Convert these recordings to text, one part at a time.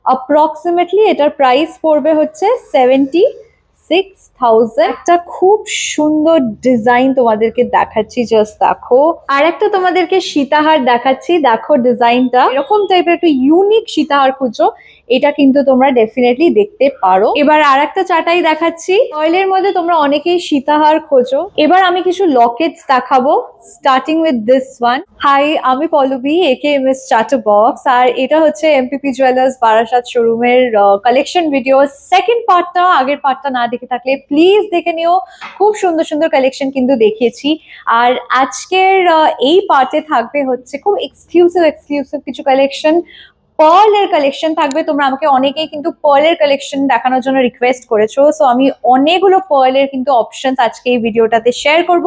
Approximately এটার price পড়বে হচ্ছে 76,000। একটা খুব সুন্দর ডিজাইন তোমাদেরকে দেখাচ্ছি, জাস্ট দেখো। আর একটা তোমাদেরকে সীতাহার দেখাচ্ছি, দেখো ডিজাইনটা এরকম টাইপের একটু ইউনিক সীতাহার খুঁজো, এটা কিন্তু তোমরা ডেফিনেটলি দেখতে পারো। এবার আর একটা চাটাই দেখাচ্ছি, অয়েলের মধ্যে তোমরা অনেকেই সীতাহার খোঁজো। এবার আমি কিছু লকেটস দেখাবো, starting with this one. Hi, আমি পল্লবী, AKMS চাটার বক্স, আর এটা হচ্ছে MPP জুয়েলার্স বারাসাত শোরুমের কালেকশন ভিডিও। সেকেন্ড পার্টটা, আগের পার্টটা না দেখে থাকলে প্লিজ দেখে নিও, খুব সুন্দর সুন্দর কালেকশন কিন্তু দেখিয়েছি। আর আজকের এই পার্টে থাকবে হচ্ছে খুব এক্সক্লুসিভ কিছু কালেকশন, পার্লের কালেকশন থাকবে। তোমরা আমাকে অনেকেই কিন্তু পার্লের কালেকশন দেখানোর জন্য রিকোয়েস্ট করেছো, সো আমি অনেকগুলো পার্লের কিন্তু অপশনস আজকে এই ভিডিওটাতে শেয়ার করব।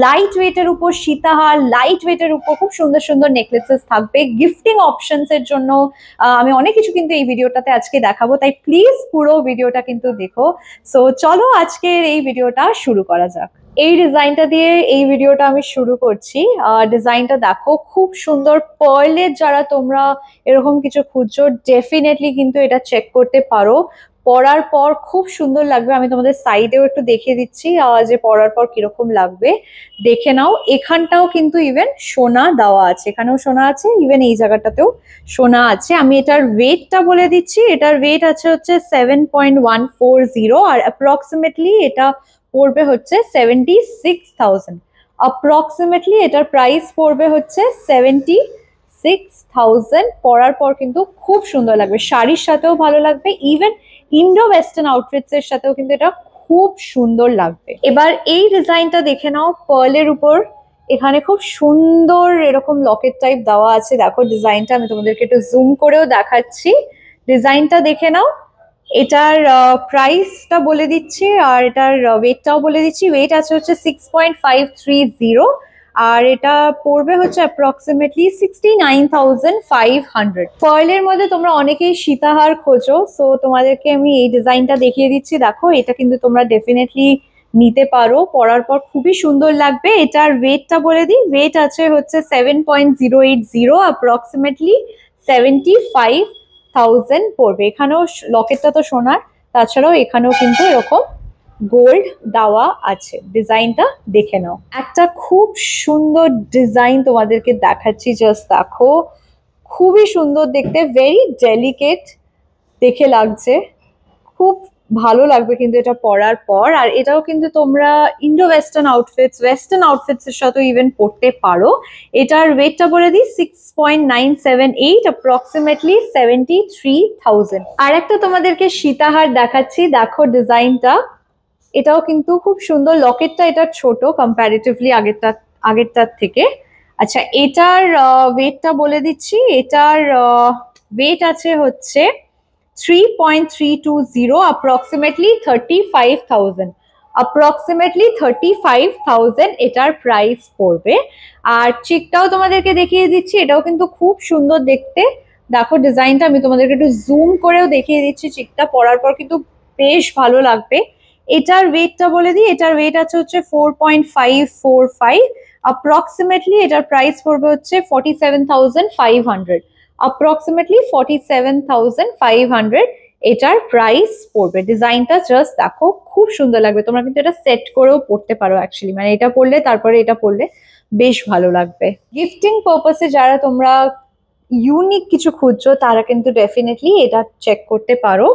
লাইট ওয়েটের উপর সীতাহার, লাইট ওয়েটের উপর খুব সুন্দর সুন্দর নেকলেসেস থাকবে, গিফটিং অপশনস এর জন্য আমি অনেক কিছু কিন্তু এই ভিডিওটাতে আজকে দেখাবো, তাই প্লিজ পুরো ভিডিওটা কিন্তু দেখো। সো চলো আজকের এই ভিডিওটা শুরু করা যাক। এই ডিজাইনটা দিয়ে এই ভিডিওটা আমি শুরু করছি। ডিজাইনটা দেখো, খুব সুন্দর পার্লের, যারা তোমরা এরকম কিছু খুঁজছো ডেফিনেটলি কিন্তু এটা চেক করতে পারো। পরার পর খুব সুন্দর লাগবে, আমি তোমাদের সাইডেও একটু দেখিয়ে দিচ্ছি যে পরার পর কিরকম লাগবে, দেখে নাও। এখানটাও কিন্তু ইভেন সোনা দেওয়া আছে, এখানেও সোনা আছে, ইভেন এই জায়গাটাতেও সোনা আছে। আমি এটার ওয়েটটা বলে দিচ্ছি, এটার ওয়েট আছে হচ্ছে 7.140, আর অ্যাপ্রক্সিমেটলি এটা পড়বে হচ্ছে 76,000। অ্যাপ্রক্সিমেটলি এটার প্রাইস পড়বে হচ্ছে 76,000। পরার পর কিন্তু খুব সুন্দর লাগবে, শাড়ির সাথেও ভালো লাগবে, ইভেন ইন্ডো ওয়েস্টার্ন আউটফিটস এর সাথেও কিন্তু এটা খুব সুন্দর লাগবে। এবার এই ডিজাইনটা দেখে নাও, পার্লের উপর এখানে খুব সুন্দর এরকম লকেট টাইপ দেওয়া আছে। দেখো ডিজাইনটা আমি তোমাদেরকে একটু জুম করেও দেখাচ্ছি, ডিজাইনটা দেখে নাও। এটার প্রাইসটা বলে দিচ্ছি আর এটার ওয়েটটাও বলে দিচ্ছি। ওয়েট আছে হচ্ছে 6.530, আর এটা পড়বে হচ্ছে অ্যাপ্রক্সিমেটলি 69,500। পার্লের মধ্যে তোমরা অনেকেই সীতাহার খোঁজো, সো তোমাদেরকে আমি এই ডিজাইনটা দেখিয়ে দিচ্ছি। দেখো এটা কিন্তু তোমরা ডেফিনেটলি নিতে পারো, পরার পর খুবই সুন্দর লাগবে। এটার ওয়েটটা বলে দিই, ওয়েট আছে হচ্ছে 7.080, অ্যাপ্রক্সিমেটলি 75,000 পড়বে। এখানেও লকেটটা তো সোনার, তাছাড়াও এখানেও কিন্তু এরকম গোল্ড দেওয়া আছে। ডিজাইনটা দেখে নাও, একটা খুব সুন্দর ডিজাইন তোমাদেরকে দেখাচ্ছি, জাস্ট দেখো, খুবই সুন্দর দেখতে, ভেরি ডেলিকেট দেখে লাগছে, খুব ভালো লাগবে কিন্তু এটা পরার পর। আর এটাও কিন্তু তোমরা ইন্ডো ওয়েস্টার্ন আউটফিটস এর সাথে ইভেন পরতে পারো। এটার ওয়েটটা বলে দিই 6.978, অ্যাপ্রক্সিমেটলি 73,000। আর একটা তোমাদেরকে সীতাহার দেখাচ্ছি, দেখো ডিজাইনটা, এটাও কিন্তু খুব সুন্দর। লকেটটা এটার ছোট কম্প্যারিটিভলি আগেরটার থেকে। আচ্ছা, এটার ওয়েটটা বলে দিচ্ছি, এটার ওয়েট আছে হচ্ছে 3.320, অ্যাপ্রক্সিমেটলি 35,000। অ্যাপ্রক্সিমেটলি 35,000 এটার প্রাইস পড়বে। আর চিকটাও তোমাদেরকে দেখিয়ে দিচ্ছি, এটাও কিন্তু খুব সুন্দর দেখতে। দেখো ডিজাইনটা আমি তোমাদেরকে একটু জুম করেও দেখিয়ে দিচ্ছি, চিকটা পরার পর কিন্তু বেশ ভালো লাগবে। এটার ওয়েটটা বলে দিই, এটার ওয়েট আছে হচ্ছে 4.545, অ্যাপ্রক্সিমেটলি এটার প্রাইস পড়বে হচ্ছে 47,500। অ্যাপ্রক্সিমেটলি 47,500 এটার প্রাইস পড়বে। ডিজাইনটা জাস্ট দেখো, খুব সুন্দর লাগবে। তোমরা কিন্তু এটা সেট করেও পড়তে পারো অ্যাকচুয়ালি, মানে এটা পরলে তারপরে এটা পরলে বেশ ভালো লাগবে। গিফটিং পারপাসে যারা তোমরা ইউনিক কিছু খুঁজছো তারা কিন্তু ডেফিনেটলি এটা চেক করতে পারো।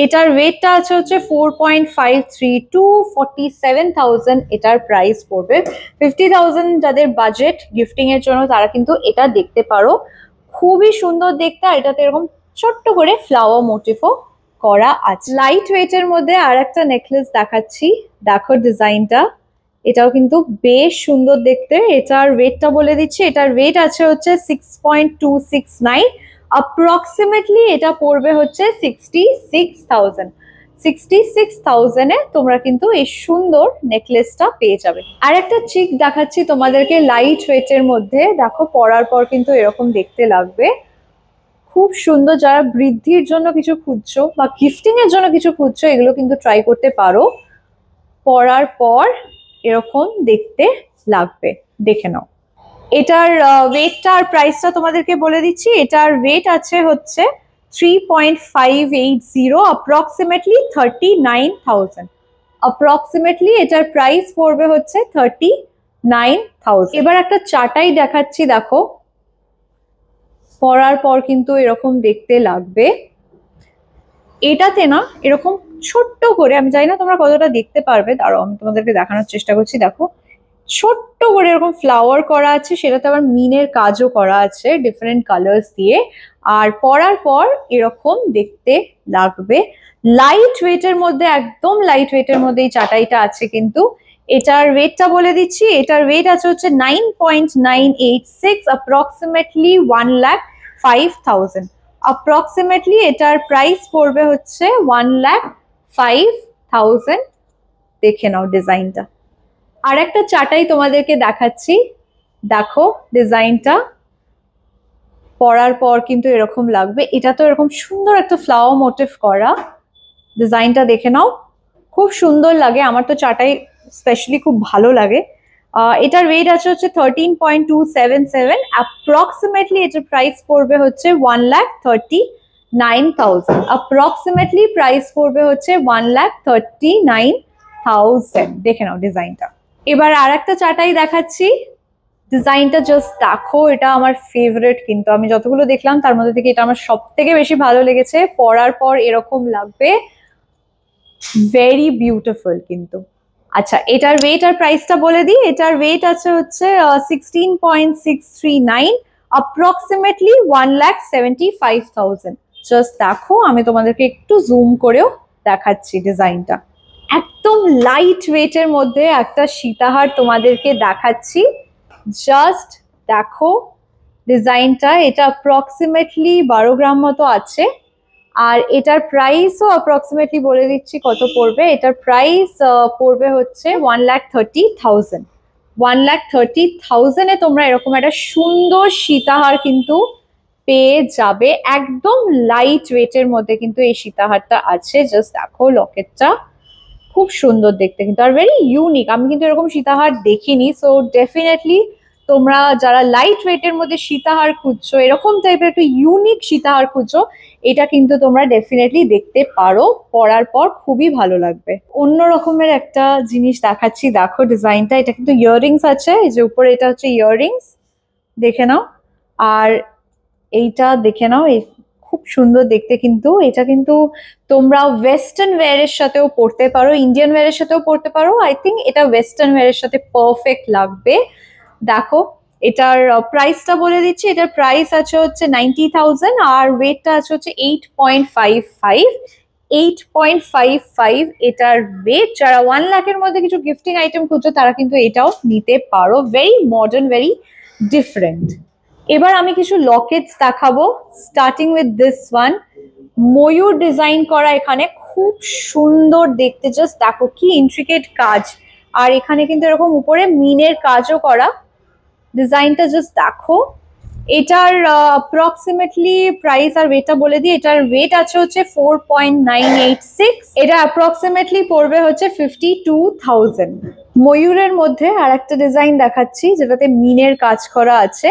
এটার ওয়েটটা আছে হচ্ছে 4.532, 47,000 এটার প্রাইস পড়বে। 50,000 যাদের বাজেট গিফটিং এর জন্য তারা কিন্তু এটা দেখতে পারো, খুবই সুন্দর দেখতে। আর এটাতে এরকম ছোট্ট করে ফ্লাওয়ার মোটিফও করা আছে। লাইট ওয়েটের মধ্যে আর একটা নেকলেস দেখাচ্ছি, দেখো ডিজাইনটা, এটাও কিন্তু বেশ সুন্দর দেখতে। এটার ওয়েটটা বলে দিচ্ছি, এটার ওয়েট আছে হচ্ছে 6.269, অ্যাপ্রক্সিমেটলি এটা পড়বে হচ্ছে 66,000। 66,000-এ তোমরা কিন্তু এই সুন্দর নেকলেসটা পেয়ে যাবে। আর একটা চিক দেখাচ্ছি তোমাদেরকে লাইট ওয়েটের মধ্যে, দেখো পরার পর কিন্তু এরকম দেখতে লাগবে, খুব সুন্দর। যারা বৃদ্ধির জন্য কিছু খুঁজছো বা গিফটিং এর জন্য কিছু খুঁজছো, এগুলো কিন্তু ট্রাই করতে পারো, পরার পর এরকম দেখতে লাগবে, দেখে নাও। এটার ওয়েটটা আর প্রাইসটা তোমাদেরকে বলে দিচ্ছি, এটার ওয়েট আছে হচ্ছে 3.580, approximately 39,000. approximately এটার প্রাইস পড়বে হচ্ছে 39,000। এবার একটা চাটাই দেখাচ্ছি, দেখো পরার পর কিন্তু এরকম দেখতে লাগবে। এটাতে না এরকম ছোট্ট করে, আমি জানি না তোমরা কতটা দেখতে পারবে, দাঁড়াও আমি তোমাদেরকে দেখানোর চেষ্টা করছি। দেখো ছোট্ট করে এরকম ফ্লাওয়ার করা আছে, সেটাতে আবার মিনের কাজও করা আছে ডিফারেন্ট কালার্স দিয়ে। আর পরার পর এরকম দেখতে লাগবে। লাইট ওয়েটের মধ্যে, একদম লাইট ওয়েটের মধ্যে এই চাটাইটা আছে। কিন্তু এটার ওয়েটটা বলে দিচ্ছি, এটার ওয়েট আছে হচ্ছে 9.986, অ্যাপ্রক্সিমেটলি 1,05,000। অ্যাপ্রক্সিমেটলি এটার প্রাইস পড়বে হচ্ছে 1,05,000। দেখে নাও ডিজাইনটা। আর একটা চাটাই তোমাদেরকে দেখাচ্ছি, দেখো ডিজাইনটা পরার পর কিন্তু এরকম লাগবে। এটা তো এরকম সুন্দর একটা ফ্লাওয়ার মোটিভ করা, ডিজাইনটা দেখে নাও, খুব সুন্দর লাগে। আমার তো চাটাই স্পেশালি খুব ভালো লাগে। এটার ওয়েট আছে হচ্ছে 13.277, অ্যাপ্রক্সিমেটলি এটার প্রাইস পড়বে হচ্ছে 1,39,000। অ্যাপ্রক্সিমেটলি প্রাইস পড়বে হচ্ছে 1,39,000। দেখে নাও ডিজাইনটা। এবার আর একটা চাটাই দেখাচ্ছি, ডিজাইনটা জাস্ট দেখো, এটা আমার ফেভারিট। কিন্তু আমি যতগুলো দেখলাম তার মধ্যে থেকে এটা আমার সব থেকে বেশি ভালো লেগেছে। পরার পর এরকম লাগবে, ভেরি বিউটিফুল কিন্তু। আচ্ছা, এটার ওয়েট আর প্রাইসটা বলে দিই। এটার ওয়েট আছে হচ্ছে 16.639, অ্যাপ্রক্সিমেটলি 1,75,000। জাস্ট দেখো, আমি তোমাদেরকে একটু জুম করেও দেখাচ্ছি ডিজাইনটা। একদম লাইট ওয়েটের মধ্যে একটা সীতাহার তোমাদেরকে দেখাচ্ছি, জাস্ট দেখো ডিজাইনটা। এটা অ্যাপ্রক্সিমেটলি 12 গ্রাম মতো আছে। আর এটার প্রাইসও অ্যাপ্রক্সিমেটলি বলে দিচ্ছি কত পড়বে। এটার প্রাইস পড়বে হচ্ছে 1,30,000। 1,30,000 এ তোমরা এরকম একটা সুন্দর সীতাহার কিন্তু পেয়ে যাবে। একদম লাইট ওয়েটের মধ্যে কিন্তু এই সীতাহারটা আছে। জাস্ট দেখো লকেটটা খুব সুন্দর দেখতে কিন্তু, আর ভেরি ইউনিক। আমি কিন্তু এরকম সীতাহার দেখিনি। সো ডেফিনেটলি তোমরা যারা লাইট ওয়েটের মধ্যে সীতাহার খুঁজছো, এরকম টাইপের একটু ইউনিক সীতাহার খুঁজছো, এটা কিন্তু তোমরা ডেফিনেটলি দেখতে পারো। পরার পর খুবই ভালো লাগবে। অন্য রকমের একটা জিনিস দেখাচ্ছি, দেখো ডিজাইনটা। এটা কিন্তু ইয়াররিংস আছে, এই যে উপরে এটা হচ্ছে ইয়াররিংস, দেখে নাও। আর এইটা দেখে নাও, খুব সুন্দর দেখতে কিন্তু। এটা কিন্তু তোমরা ওয়েস্টার্ন ওয়্যারের সাথেও পরতে পারো, ইন্ডিয়ান ওয়্যারের সাথেও পরতে পারো। আই থিঙ্ক এটা ওয়েস্টার্ন ওয়্যারের সাথে পারফেক্ট লাগবে। দেখো এটার প্রাইসটা বলে দিচ্ছি। এটার প্রাইস আছে হচ্ছে 90,000, আর ওয়েটটা আছে হচ্ছে 8.55। 8.55 এটার ওয়েট। যারা 1 লাখের মধ্যে কিছু গিফটিং আইটেম খুঁজছো তারা কিন্তু এটাও নিতে পারো। Very modern, very different. এবার আমি কিছু লকেটস দেখাবো, starting with this one. Mayur design করা, এখানে খুব সুন্দর দেখতে। জাস্ট দেখো কি ইন্ট্রিকেট কাজ। আর এখানে কিন্তু এরকম উপরে মিনের কাজও করা। ডিজাইনটা জাস্ট দেখো। এটার অ্যাপ্রক্সিমেটলি প্রাইস আর ওয়েটটা বলে দিই। এটার ওয়েট আছে হচ্ছে 4.986। এটা অ্যাপ্রক্সিমেটলি পড়বে হচ্ছে 52,000। ময়ূরের মধ্যে আর একটা ডিজাইন দেখাচ্ছি, যেটাতে মিনের কাজ করা আছে।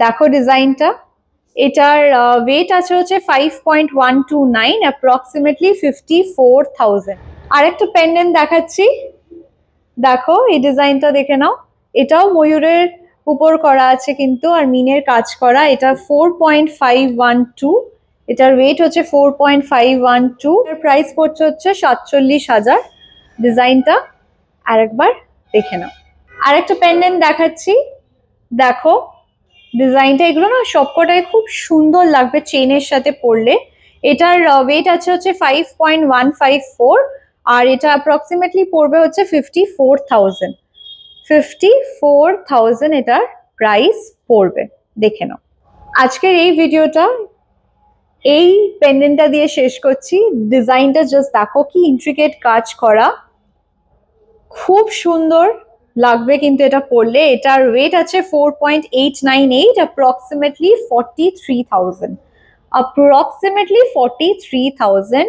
দেখো ডিজাইনটা। এটার ওয়েট আছে হচ্ছে 5.129, অ্যাপ্রক্সিমেটলি 54,000। আর একটা পেন্ডেন্ট দেখাচ্ছি, দেখো এই ডিজাইনটা দেখে নাও। এটাও ময়ূরের উপর করা আছে কিন্তু, আর মিনের কাজ করা। এটা 4.512, এটার ওয়েট হচ্ছে 4.512। এর প্রাইস পড়ছে হচ্ছে 47,000। ডিজাইনটা আরেকবার দেখে নাও। আর একটা পেন্ডেন্ট দেখাচ্ছি, দেখো ডিজাইনটা। এগুলো না সবকটাই খুব সুন্দর লাগবে চেনের সাথে পরলে। এটার ওয়েট আছে হচ্ছে 5.154, আর এটা অ্যাপ্রক্সিমেটলি পড়বে হচ্ছে 54,000। 54,000 এটার প্রাইস পড়বে। দেখে নাও। আজকের এই ভিডিওটা এই পেন্ডেন্টটা দিয়ে শেষ করছি। ডিজাইনটা জাস্ট দেখো কি ইন্ট্রিকেট কাজ করা, খুব সুন্দর লাগবে কিন্তু এটা পরলে। এটার ওয়েট আছে 4.898, অ্যাপ্রক্সিমেটলি 43,000। অ্যাপ্রক্সিমেটলি 43,000